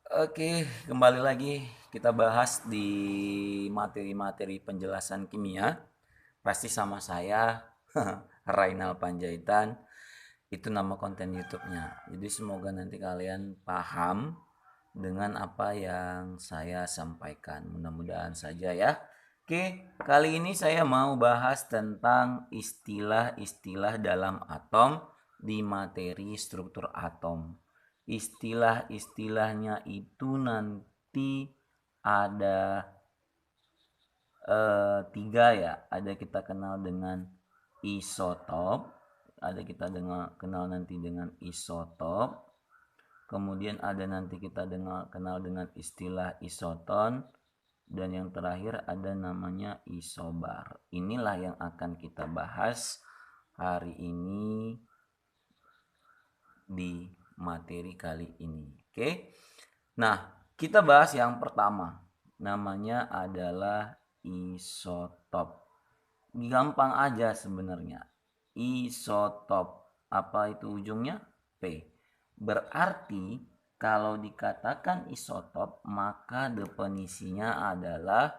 Oke, kembali lagi kita bahas di materi-materi penjelasan kimia. Pasti sama saya, Rainal Panjaitan. Itu nama konten YouTube-nya. Jadi semoga nanti kalian paham dengan apa yang saya sampaikan. Mudah-mudahan saja ya. Oke, kali ini saya mau bahas tentang istilah-istilah dalam atom di materi struktur atom. Istilah-istilahnya itu nanti ada tiga ya. Ada kita kenal dengan isotop, ada kita kenal nanti dengan isotop, kemudian ada nanti kita kenal dengan istilah isoton, dan yang terakhir ada namanya isobar. Inilah yang akan kita bahas hari ini di materi kali ini. Oke. Nah, kita bahas yang pertama. Namanya adalah isotop. Gampang aja sebenarnya. Isotop. Apa itu ujungnya? P. Berarti kalau dikatakan isotop, maka definisinya adalah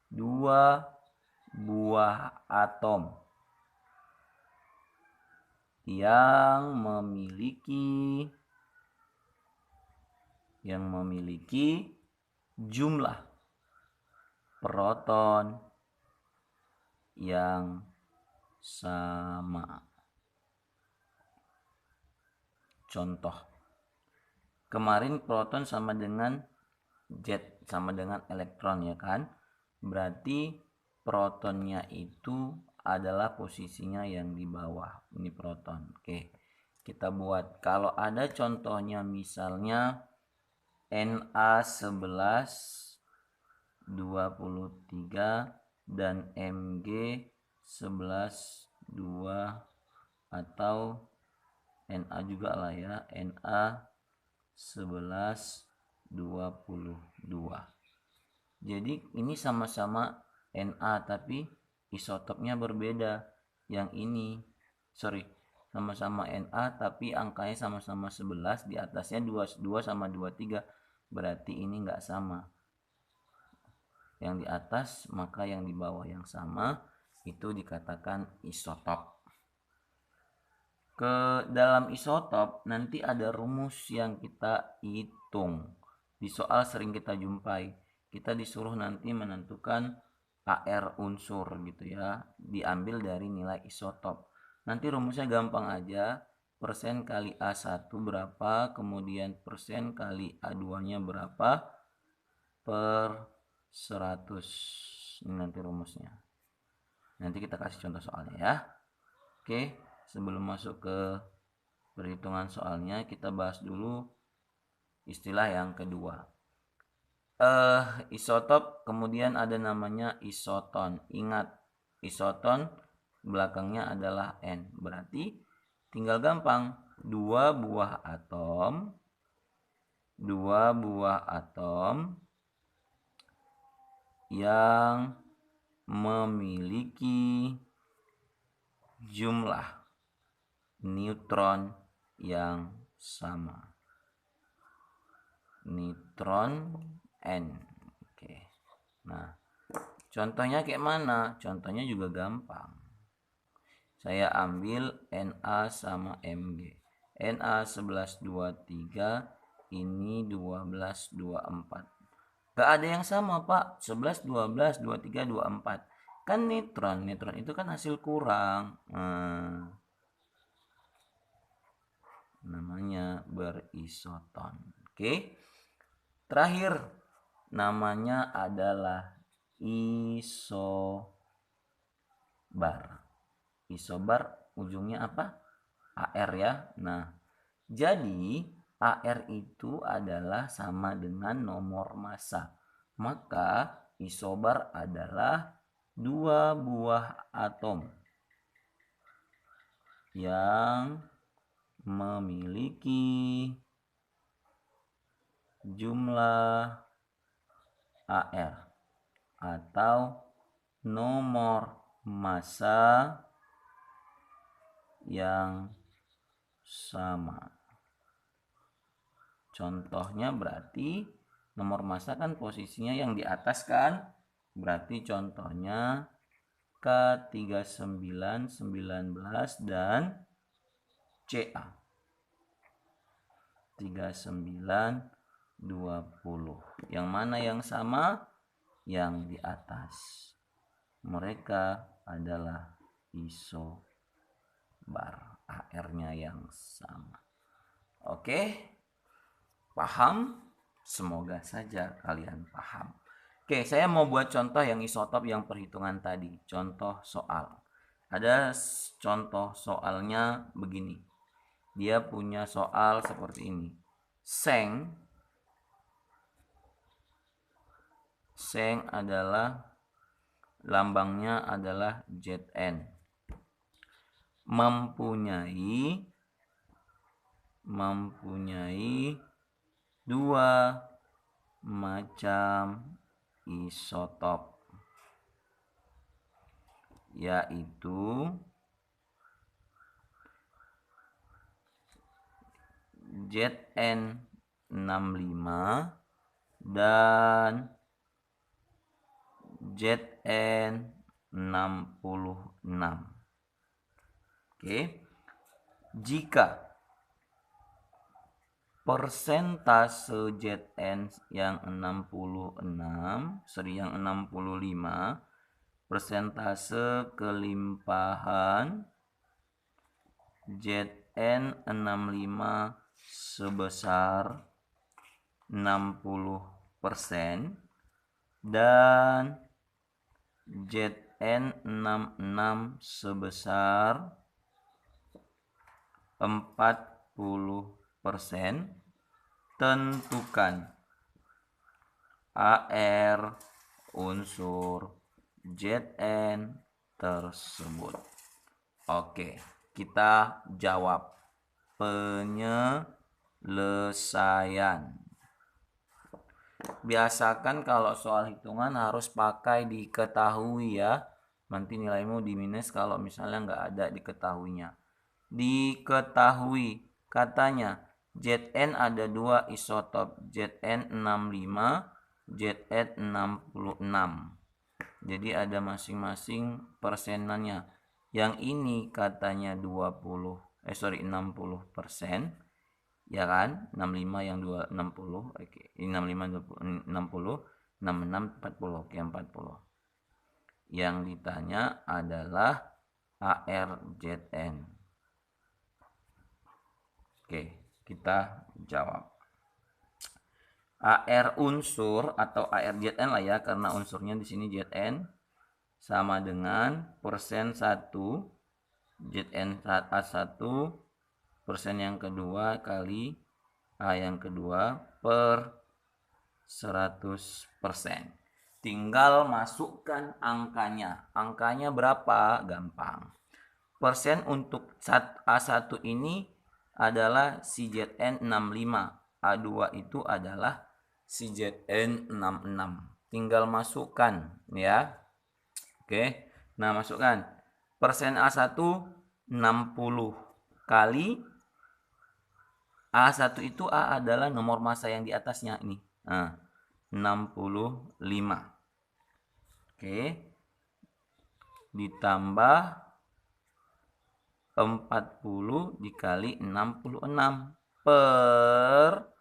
dua buah atom yang memiliki jumlah proton yang sama. Contoh, kemarin proton sama dengan jet, sama dengan elektron ya kan? Berarti protonnya itu adalah posisinya yang di bawah. Ini proton. Oke, kita buat. Kalau ada contohnya misalnya Na11 23 dan Mg11 2, atau Na juga lah ya, Na11 22. Jadi ini sama-sama Na tapi isotopnya berbeda. Yang ini, sorry, sama-sama Na tapi angkanya sama-sama 11, di atasnya 22 sama 23. Berarti ini enggak sama. Yang di atas maka yang di bawah yang sama, itu dikatakan isotop. Ke dalam isotop nanti ada rumus yang kita hitung. Di soal sering kita jumpai. Kita disuruh nanti menentukan AR unsur gitu ya, diambil dari nilai isotop. Nanti rumusnya gampang aja. Persen kali A1 berapa, kemudian persen kali A2-nya berapa per 100. Ini nanti rumusnya. Nanti kita kasih contoh soalnya ya. Oke, sebelum masuk ke perhitungan soalnya, kita bahas dulu istilah yang kedua. Isotop, kemudian ada namanya isoton. Ingat, isoton belakangnya adalah N. Berarti tinggal gampang, dua buah atom yang memiliki jumlah neutron yang sama. Neutron N. Oke. Nah, contohnya kayak mana? Contohnya juga gampang. Saya ambil Na sama Mg. Na1123, ini 1224. Gak ada yang sama, Pak. 11, 12, 23, 24. Kan neutron. Neutron itu kan hasil kurang. Namanya berisoton. Oke. Terakhir, namanya adalah isobar. Isobar ujungnya apa? AR ya. Nah, jadi AR itu adalah sama dengan nomor massa. Maka isobar adalah dua buah atom yang memiliki jumlah AR atau nomor massa yang sama. Contohnya berarti nomor massa kan posisinya yang di atas kan? Berarti contohnya K39, 19 dan CA 39, 20. Yang mana yang sama? Yang di atas. Mereka adalah isobar. AR-nya yang sama. Oke? Paham? Semoga saja kalian paham. Oke, saya mau buat contoh yang isotop yang perhitungan tadi. Contoh soal. Ada contoh soalnya begini. Dia punya soal seperti ini. Seng adalah lambangnya adalah Zn. Mempunyai dua macam isotop, yaitu Zn65 dan Zn66. Oke. Jika persentase Zn yang 65, persentase kelimpahan Zn65 sebesar 60% dan Zn66 sebesar 40%, tentukan AR unsur Zn tersebut. Oke, kita jawab. Penyelesaian. Biasakan kalau soal hitungan harus pakai diketahui ya. Nanti nilaimu di minus kalau misalnya nggak ada diketahuinya. Diketahui, katanya Zn ada dua isotop, Zn65, Zn66. Jadi ada masing-masing persenannya. Yang ini katanya 60%. Ya kan? 65 yang 60. Oke. 65 60, 66 40. Oke, 40. Yang ditanya adalah ARZN. Oke, kita jawab. AR unsur atau ARZN lah ya, karena unsurnya di sini Zn sama dengan persen 1 Zn A1 persen yang kedua kali A yang kedua per 100%. Tinggal masukkan angkanya. Angkanya berapa? Gampang. Persen untuk A1 ini adalah si Zn65. A2 itu adalah si Zn66. Tinggal masukkan ya. Oke. Nah, masukkan. Persen A1 60 kali A1 itu A adalah nomor massa yang di atasnya ini. Nah, 65. Oke. Ditambah 40 dikali 66 per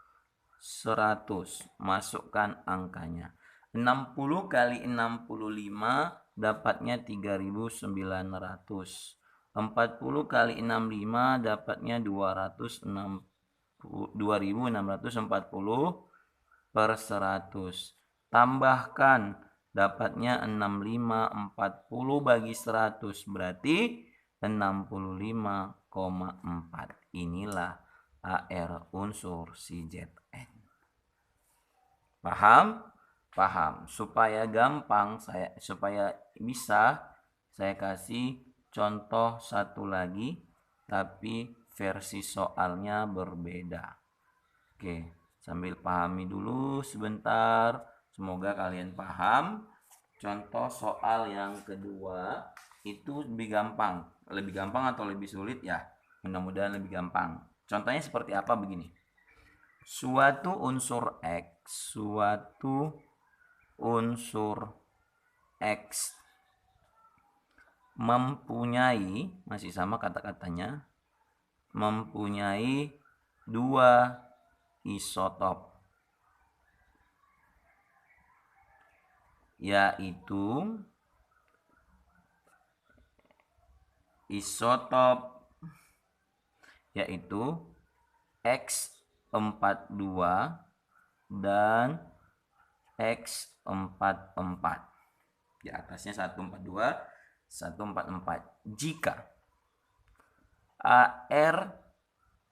100. Masukkan angkanya. 60 kali 65 dapatnya 3.900. 40 kali 65 dapatnya 2.640 per 100. Tambahkan dapatnya 65, 40 bagi 100 berarti 65,4. Inilah AR unsur si Zn. Paham? Paham. Supaya gampang, supaya bisa saya kasih contoh satu lagi, tapi versi soalnya berbeda. Oke, sambil pahami dulu sebentar. Semoga kalian paham. Contoh soal yang kedua itu lebih gampang. Lebih gampang atau lebih sulit ya? Mudah-mudahan lebih gampang. Contohnya seperti apa begini. suatu unsur X mempunyai, masih sama kata-katanya, mempunyai 2 isotop, yaitu X42 dan X44. Di atasnya 142, 144. Jika AR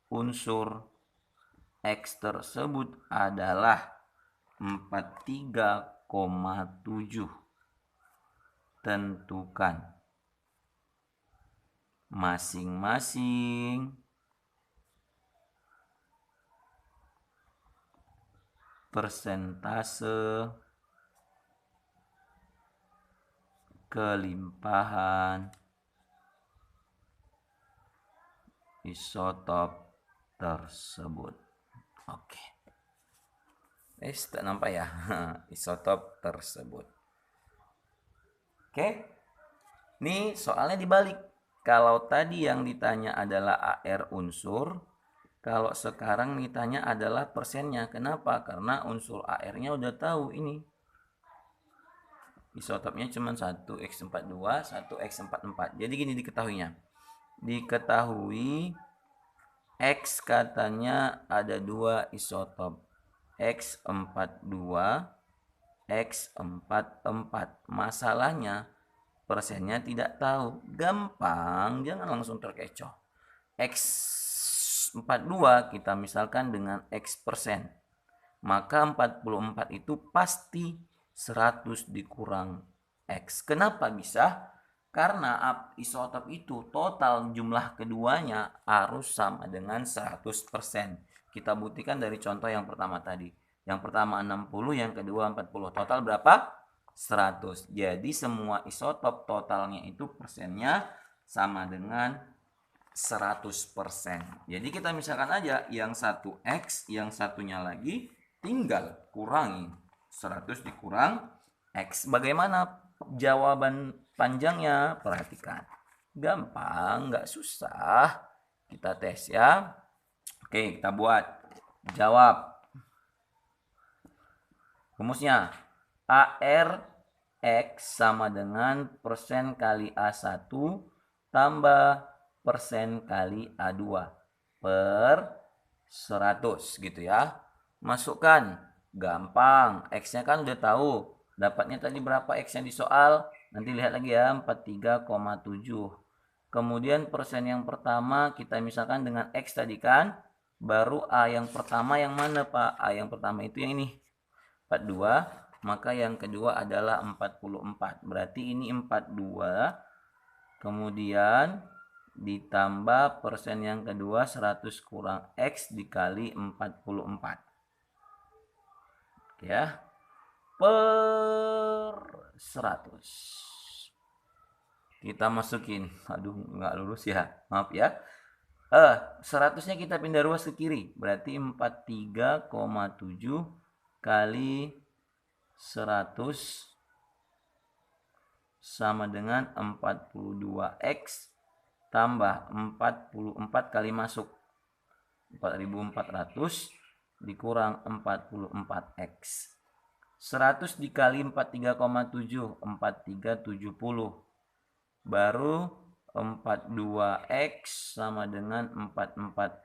unsur X tersebut adalah 43,7, tentukan masing-masing persentase kelimpahan isotop tersebut. Oke. Tak nampak ya isotop tersebut. Oke. Ini soalnya dibalik. Kalau tadi yang ditanya adalah AR unsur, kalau sekarang ditanya adalah persennya. Kenapa? Karena unsur AR-nya udah tahu ini. Isotopnya cuma 1X42, 1X44. Jadi gini diketahuinya. Diketahui X katanya ada 2 isotop. X42, X44. Masalahnya persennya tidak tahu. Gampang, jangan langsung terkecoh. X42 kita misalkan dengan X persen. Maka 44 itu pasti 100 dikurang X. Kenapa bisa? Karena isotop itu total jumlah keduanya harus sama dengan 100%. Kita buktikan dari contoh yang pertama tadi. Yang pertama 60, yang kedua 40. Total berapa? 100. Jadi semua isotop totalnya itu persennya sama dengan 100%. Jadi kita misalkan aja yang satu X, yang satunya lagi tinggal kurangi 100 dikurang X. Bagaimana jawaban panjangnya? Perhatikan. Gampang, nggak susah. Kita tes ya. Oke, kita buat. Jawab. Rumusnya AR X sama dengan persen kali A1 tambah persen kali A2 per 100 gitu ya. Masukkan. Gampang. X-nya kan udah tahu. Dapatnya tadi berapa X yang di soal? Nanti lihat lagi ya, 43,7. Kemudian persen yang pertama kita misalkan dengan X tadi kan. Baru A yang pertama yang mana Pak? A yang pertama itu yang ini. 42. Maka yang kedua adalah 44. Berarti ini 42. Kemudian ditambah persen yang kedua 100 kurang X dikali 44. Ya, per 100 kita masukin, aduh nggak lurus ya, maaf ya. 100-nya kita pindah ruas ke kiri, berarti 43,7 kali 100 sama dengan 42X tambah 44 kali masuk 4400 dikurang 44X. 100 dikali 43,7, 4370. Baru 42X sama dengan 4400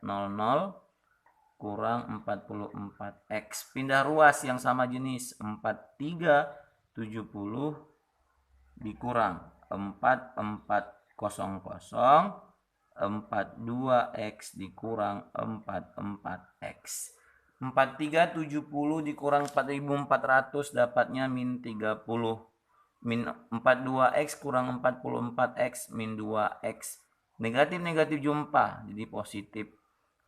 kurang 44X. Pindah ruas yang sama jenis, 4370 dikurang 4400, 42X dikurang 44X. 4370 dikurang 4400 dapatnya min 30. Min 42X kurang 44X min 2X. Negatif jumpa, jadi positif.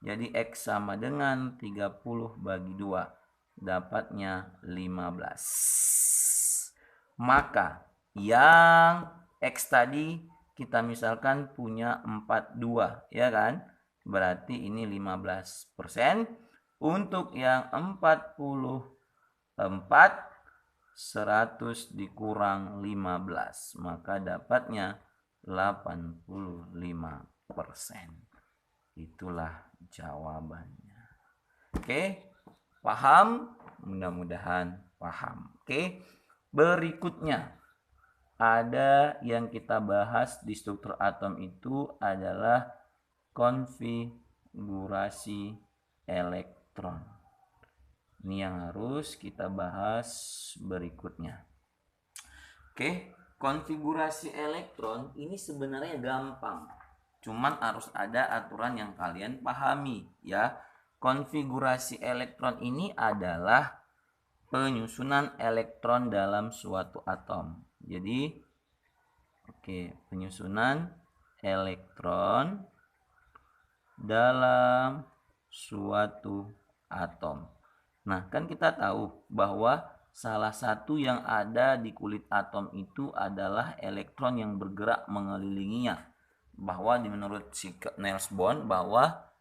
Jadi X sama dengan 30 bagi 2. Dapatnya 15. Maka yang X tadi kita misalkan punya 42, ya kan? Berarti ini 15%. Untuk yang 44, 100 dikurang 15, maka dapatnya 85%. Itulah jawabannya. Oke, paham? Mudah-mudahan paham. Oke, berikutnya ada yang kita bahas di struktur atom itu adalah konfigurasi elektron. Ini yang harus kita bahas berikutnya. Oke, konfigurasi elektron ini sebenarnya gampang. Cuman harus ada aturan yang kalian pahami ya. Konfigurasi elektron ini adalah penyusunan elektron dalam suatu atom. Jadi, penyusunan elektron dalam suatu atom. Nah, kan kita tahu bahwa salah satu yang ada di kulit atom itu adalah elektron yang bergerak mengelilinginya. Bahwa menurut si Niels Bohr bahwa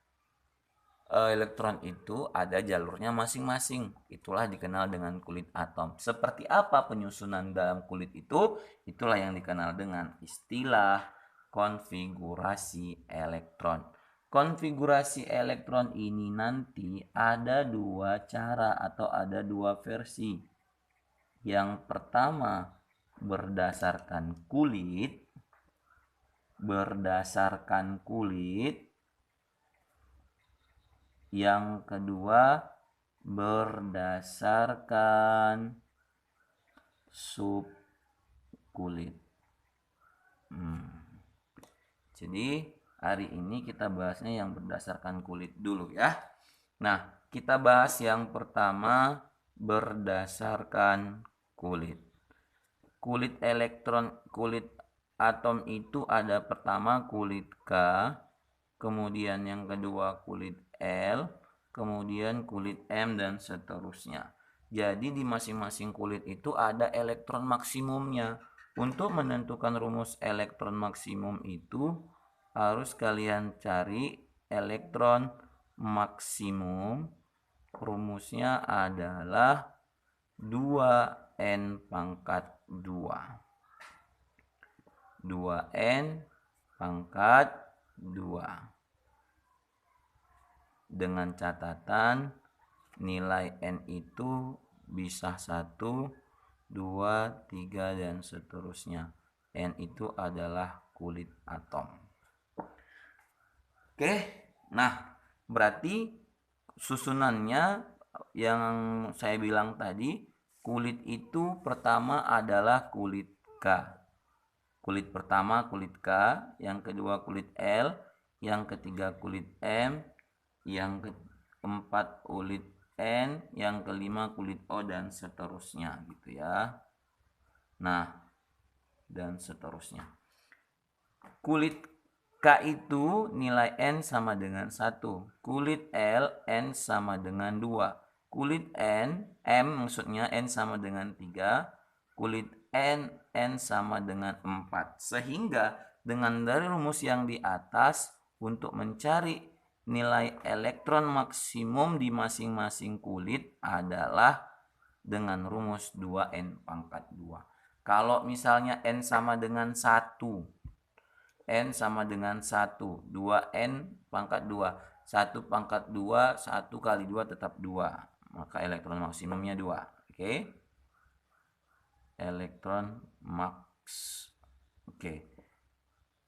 elektron itu ada jalurnya masing-masing. Itulah dikenal dengan kulit atom. Seperti apa penyusunan dalam kulit itu? Itulah yang dikenal dengan istilah konfigurasi elektron. Konfigurasi elektron ini nanti ada dua cara atau ada dua versi. Yang pertama berdasarkan kulit. Yang kedua berdasarkan subkulit. Jadi hari ini kita bahasnya yang berdasarkan kulit dulu ya. Nah, kita bahas yang pertama berdasarkan kulit. Kulit atom itu ada pertama kulit K, kemudian yang kedua kulit L, kemudian kulit M dan seterusnya. Jadi di masing-masing kulit itu ada elektron maksimumnya. Untuk menentukan rumus elektron maksimum itu harus kalian cari elektron maksimum. Rumusnya adalah 2n pangkat 2. 2n pangkat 2. Dengan catatan nilai n itu bisa 1, 2, 3 dan seterusnya. N itu adalah kulit atom. Oke, nah berarti susunannya yang saya bilang tadi, kulit itu pertama adalah kulit K. Kulit pertama kulit K, yang kedua kulit L, yang ketiga kulit M, yang keempat kulit N, yang kelima kulit O dan seterusnya gitu ya. Nah, dan seterusnya. Kulit K itu nilai N sama dengan 1. Kulit L, N sama dengan 2. Kulit M maksudnya N sama dengan 3. Kulit N sama dengan 4. Sehingga dengan dari rumus yang di atas untuk mencari nilai elektron maksimum di masing-masing kulit adalah dengan rumus 2n pangkat 2. Kalau misalnya n sama dengan 1, n sama dengan 1, 2n pangkat 2. 1 pangkat 2, 1 kali 2 tetap 2. Maka elektron maksimumnya 2. Oke. Elektron max. Oke.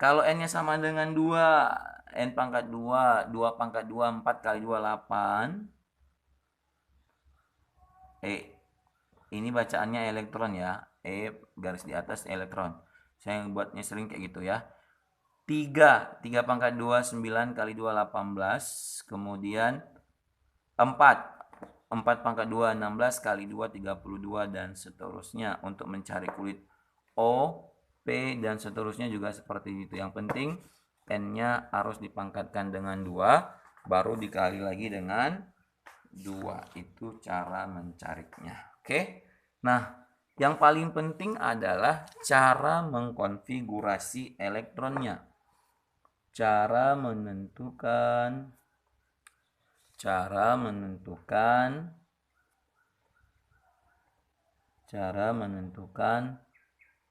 Kalau n-nya sama dengan 2, n pangkat 2, 2 pangkat 2, 4 kali 2, 8. Ini bacaannya elektron ya. Garis di atas elektron. Saya buatnya sering kayak gitu ya. 3 pangkat 2, 9 kali 2, 18. Kemudian 4 pangkat 2, 16 kali 2, 32 dan seterusnya. Untuk mencari kulit O, P dan seterusnya juga seperti itu. Yang penting N-nya harus dipangkatkan dengan 2, baru dikali lagi dengan 2. Itu cara mencarinya. Oke. Nah, yang paling penting adalah cara mengkonfigurasi elektronnya. Cara Cara menentukan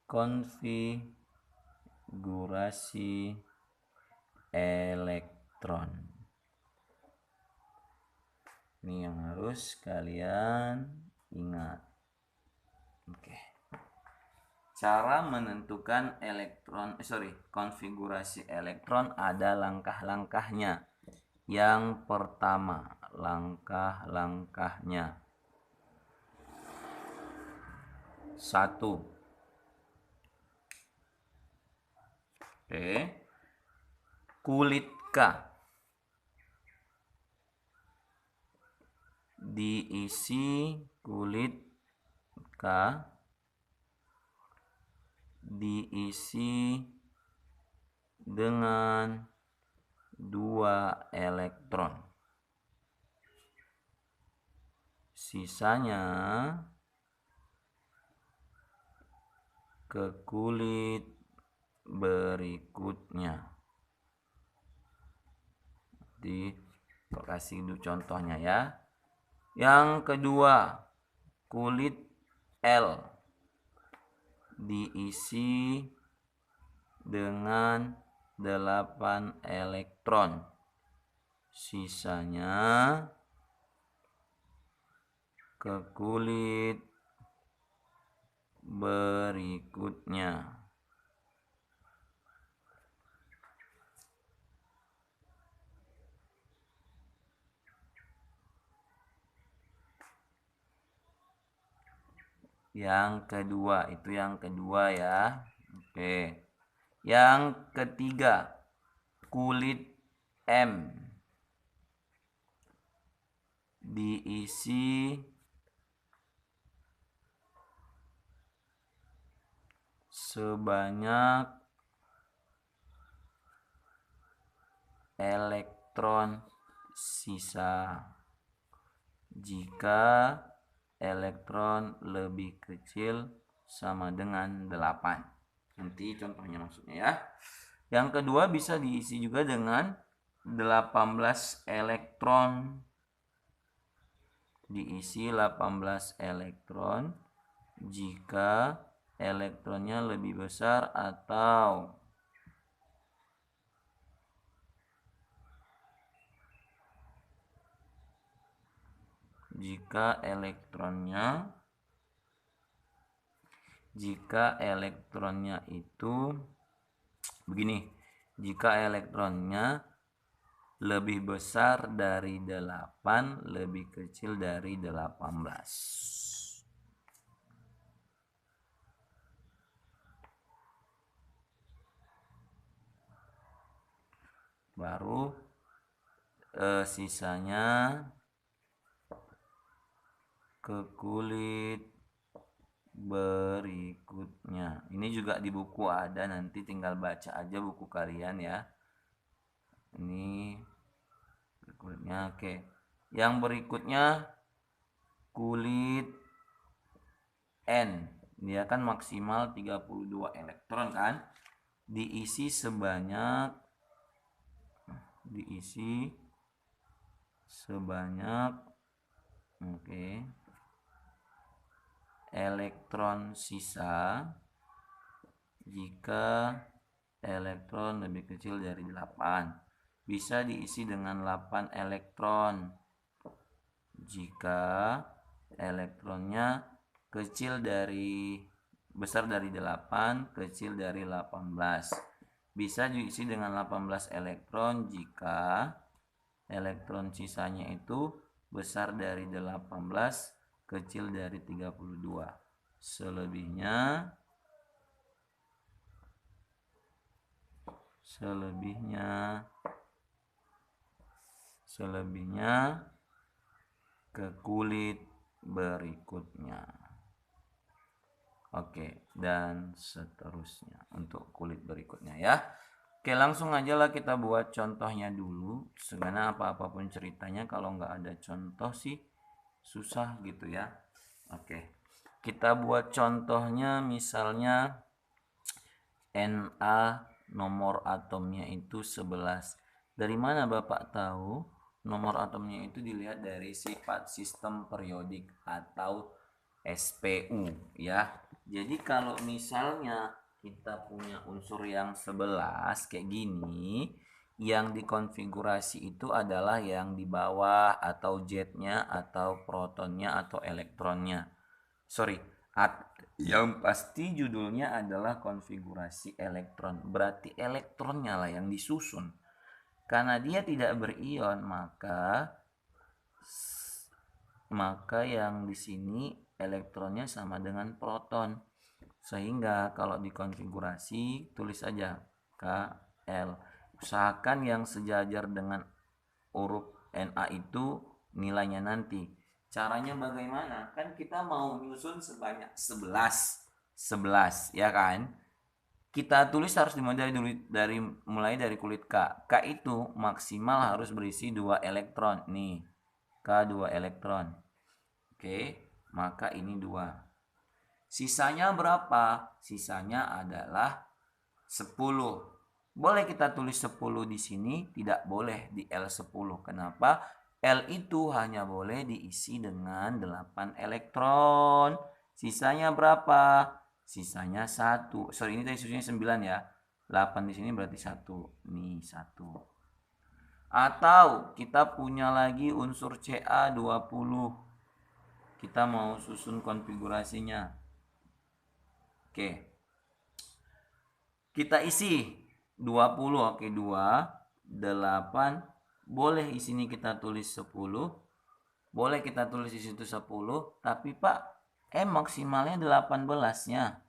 konfigurasi elektron. Ini yang harus kalian ingat. Oke. Cara menentukan konfigurasi elektron ada langkah-langkahnya. Yang pertama, langkah-langkahnya. 1. Kulit K diisi dengan 2 elektron. Sisanya ke kulit berikutnya. Kasih contohnya ya. Yang kedua, kulit L diisi dengan 8 elektron. Sisanya ke kulit berikutnya. Yang kedua ya. Oke. Yang ketiga, kulit M diisi sebanyak elektron sisa jika elektron lebih kecil sama dengan 8. Nanti contohnya maksudnya ya. Yang kedua bisa diisi juga dengan 18 elektron. Diisi 18 elektron jika elektronnya lebih besar atau jika elektronnya itu begini, jika elektronnya lebih besar dari 8, lebih kecil dari 18. Baru sisanya ke kulit berikutnya. Ini juga di buku ada, nanti tinggal baca aja buku kalian ya. Ini kulitnya. Oke. Yang berikutnya kulit N. Dia kan maksimal 32 elektron kan? Diisi sebanyak elektron sisa jika elektron lebih kecil dari 8. Bisa diisi dengan 8 elektron jika elektronnya besar dari 8, kecil dari 18. Bisa diisi dengan 18 elektron jika elektron sisanya itu besar dari 18, kecil dari 32. Selebihnya ke kulit berikutnya. Oke, dan seterusnya untuk kulit berikutnya ya. Oke, langsung aja lah kita buat contohnya dulu. Sebenarnya apapun ceritanya kalau nggak ada contoh sih susah gitu ya. Oke, kita buat contohnya misalnya Na nomor atomnya itu 11. Dari mana Bapak tahu Nomor atomnya itu dilihat dari sifat sistem periodik atau SPU ya. Jadi kalau misalnya kita punya unsur yang 11 kayak gini, yang dikonfigurasi itu adalah yang di bawah atau jetnya atau protonnya atau elektronnya. Sorry, yang pasti judulnya adalah konfigurasi elektron. Berarti elektronnya lah yang disusun. Karena dia tidak berion, maka yang di sini elektronnya sama dengan proton. Sehingga kalau dikonfigurasi tulis saja KL. Usahakan yang sejajar dengan huruf Na itu nilainya nanti. Caranya bagaimana? Kan kita mau nyusun sebanyak 11 ya kan? Kita tulis harus dimulai dari kulit K. K itu maksimal harus berisi 2 elektron. Nih, K 2 elektron. Oke, maka ini 2. Sisanya berapa? Sisanya adalah 10. Boleh kita tulis 10 di sini, tidak boleh di L10. Kenapa? L itu hanya boleh diisi dengan 8 elektron. Sisanya berapa? Sisanya 1. Sorry, ini tadi susunya 9 ya. 8 di sini berarti 1. Nih, 1. Atau kita punya lagi unsur Ca20. Kita mau susun konfigurasinya. Oke. Kita isi 20. Oke, 2, 8. Boleh di sini kita tulis 10. Boleh kita tulis di situ 10, tapi Pak, maksimalnya 18-nya.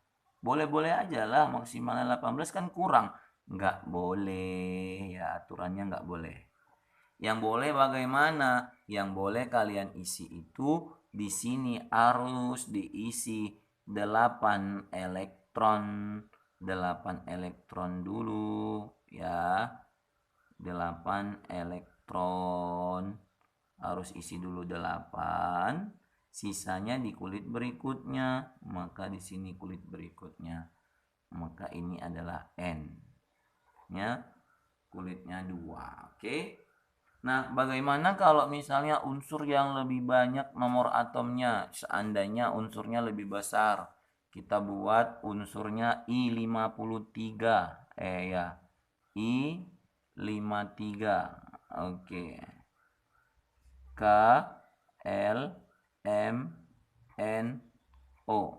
Boleh-boleh aja lah, maksimalnya 18 kan kurang. Nggak boleh, ya aturannya nggak boleh. Yang boleh bagaimana? Yang boleh kalian isi itu di sini harus diisi 8 elektron. 8 elektron dulu ya. 8 elektron. Harus isi dulu 8. Sisanya di kulit berikutnya. Maka di sini kulit berikutnya. Maka ini adalah N. Ya. Kulitnya 2. Oke. Nah, bagaimana kalau misalnya unsur yang lebih banyak nomor atomnya? Seandainya unsurnya lebih besar. Kita buat unsurnya I53. Ya. I53. Oke. K, L, M, N, O.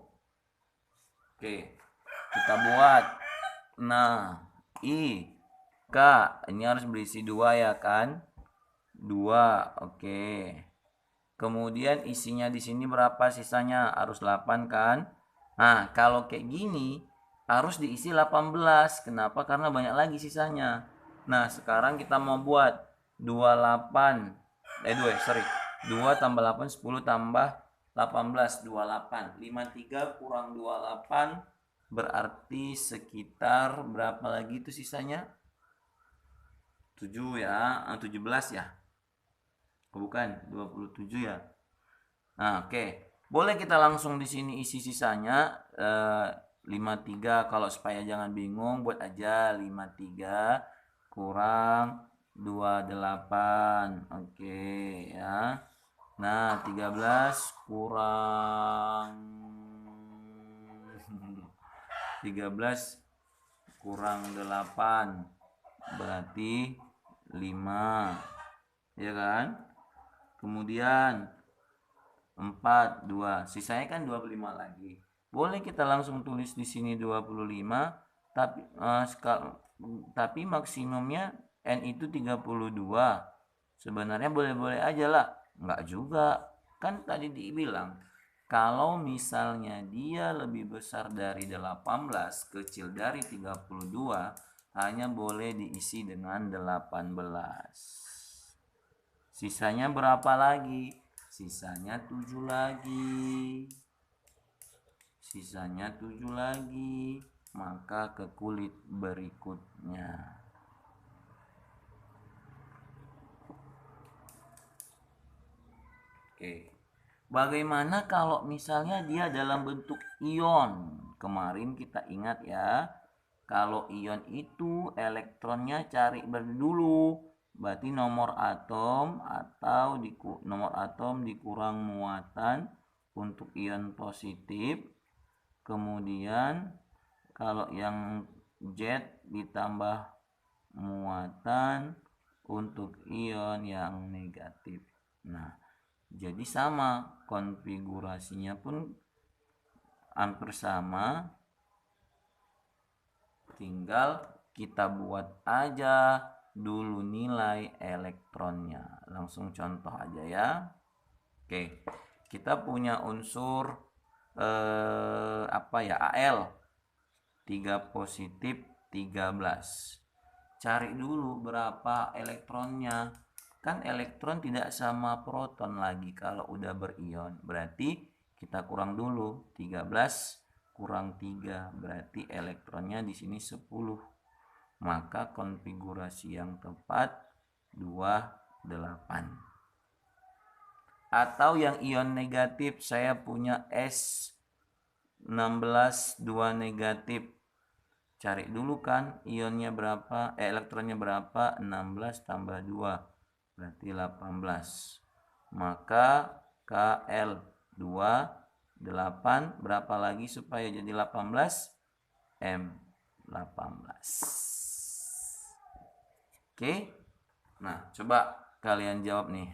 Oke. Kita buat. Nah, I, K. Ini harus berisi 2 ya kan? 2. Oke. Kemudian isinya di sini berapa sisanya? Harus 8 kan? Nah, kalau kayak gini harus diisi 18. Kenapa? Karena banyak lagi sisanya. Nah, sekarang kita mau buat 28. 2 tambah 8 10 tambah 18 28. 53 kurang 28 berarti sekitar berapa lagi itu sisanya? 7 ya, 17 ya. Bukan 27 ya. Nah, oke. Boleh kita langsung di sini isi sisanya 53. Kalau supaya jangan bingung, buat aja 53 kurang 28. Oke ya. Nah, 13 kurang 13 kurang 8 berarti 5. Ya kan? Kemudian 4, 2. Sisanya kan 25 lagi. Boleh kita langsung tulis di sini 25, tapi maksimumnya N itu 32. Sebenarnya boleh-boleh aja lah. Enggak juga. Kan tadi dibilang kalau misalnya dia lebih besar dari 18, kecil dari 32, hanya boleh diisi dengan 18. Sisanya berapa lagi? Sisanya 7 lagi. Sisanya 7 lagi. Maka ke kulit berikutnya. Oke. Bagaimana kalau misalnya dia dalam bentuk ion? Kemarin kita ingat ya. Kalau ion itu elektronnya cari dulu berarti nomor atom atau nomor atom dikurang muatan untuk ion positif. Kemudian kalau yang Z ditambah muatan untuk ion yang negatif. Nah, jadi sama, konfigurasinya pun hampir sama, tinggal kita buat aja dulu nilai elektronnya. Langsung contoh aja ya. Oke, kita punya unsur Al 3 positif 13. Cari dulu berapa elektronnya. Kan elektron tidak sama proton lagi kalau udah berion. Berarti kita kurang dulu, 13 kurang 3 berarti elektronnya di sini 10. Maka konfigurasi yang tepat 28. Atau yang ion negatif, saya punya S16 2 negatif. Cari dulu kan ionnya berapa, elektronnya berapa, 16 tambah 2 berarti 18. Maka Kl2 8 berapa lagi supaya jadi 18? M18. Oke. Nah, coba kalian jawab nih.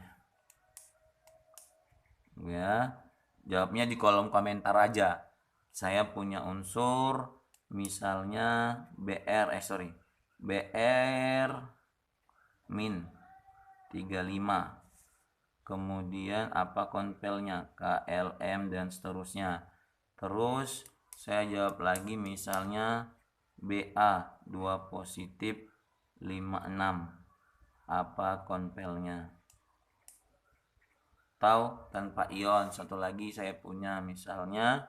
Ya, jawabnya di kolom komentar aja. Saya punya unsur misalnya BR min 35. Kemudian apa konpelnya, KLM dan seterusnya. Terus saya jawab lagi misalnya BA 2 positif 56. Apa konpelnya? Atau tanpa ion, satu lagi saya punya misalnya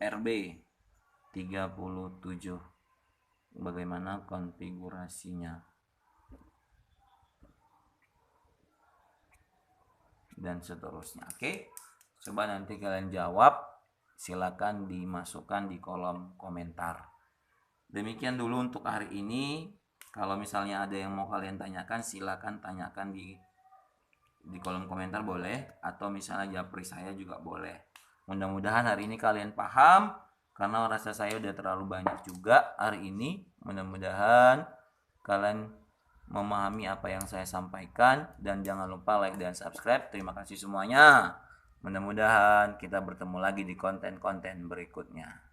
RB 37. Bagaimana konfigurasinya? Dan seterusnya. Oke. Coba nanti kalian jawab. Silakan dimasukkan di kolom komentar. Demikian dulu untuk hari ini. Kalau misalnya ada yang mau kalian tanyakan, silakan tanyakan di kolom komentar boleh, atau misalnya japri saya juga boleh. Mudah-mudahan hari ini kalian paham, karena rasa saya udah terlalu banyak juga hari ini. Mudah-mudahan kalian memahami apa yang saya sampaikan, dan jangan lupa like dan subscribe. Terima kasih semuanya. Mudah-mudahan kita bertemu lagi di konten-konten berikutnya.